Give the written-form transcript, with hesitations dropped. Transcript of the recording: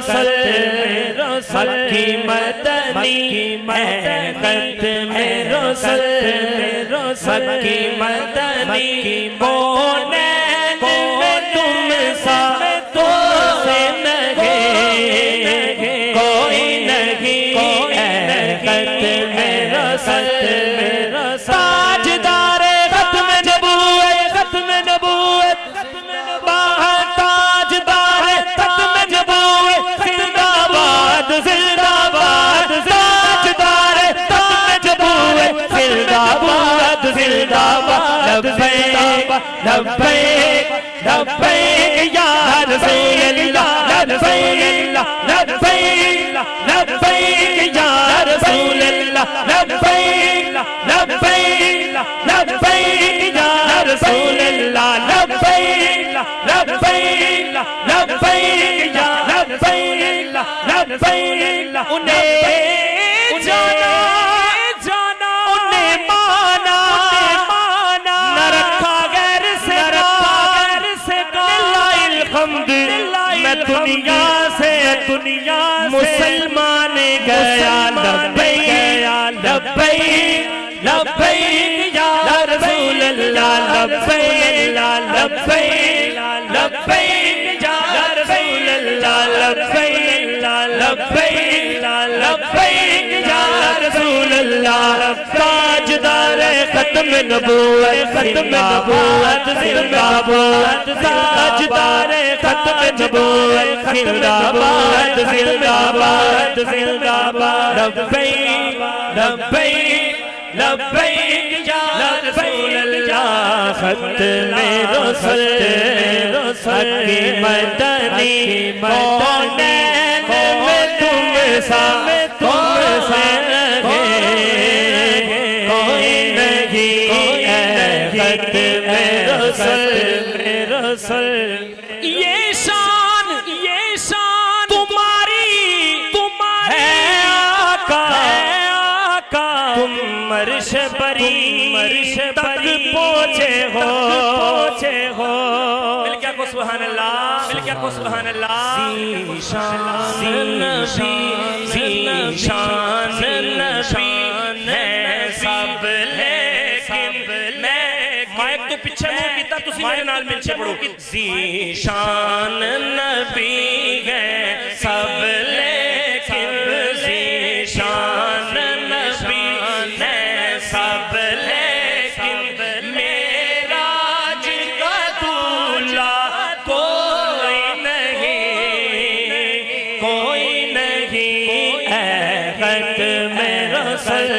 رسل مکی مدنی ختم رسل مکی مدنی کونین میں تم سا کوئی نہیں ختم رسل تاجدار ختم نبوت تاجدار ختم نبوت زندہ باد تاجدار ختم نبوت زندہ باد لبیک لبیک لبیک یا رسول اللہ لبیک لبیک لبیک یا رسول اللہ لبیک لبیک لبیک یا رسول اللہ لبیک لبیک لبیک یا لبیک لبیک انہیں جانا انہیں مانا نہ رکھا غیر سے للہ الحمد میں دنیا سے مسلمان گیا لبیک لبیک لبیک یا رسول اللہ لبیک لبیک لبیک یا رسول اللہ لبیک لبیک لبیک یا رسول اللہ تاجدار ختم نبوت زندہ باد تاجدار ختم نبوت زندہ باد لبیک لبیک لبیک یا رسول اللہ ختم رسل مکی مدنی کونین میں تم سا کوئی نہیں ختم رسل یہ شان تمہاری ہے آقا تم عرش پری تک پہنچے ہو مل کیا کو سبحان اللہ شان نبی ہے سب لیکن مائک تو پیچھے منہ کیتا تسی میرے نال مل چھے پڑھو شان نبی ہے سب لیکن شان نبی ہے سب لیکن معراج کا دولہا کوئی نہیں اے ختم رسل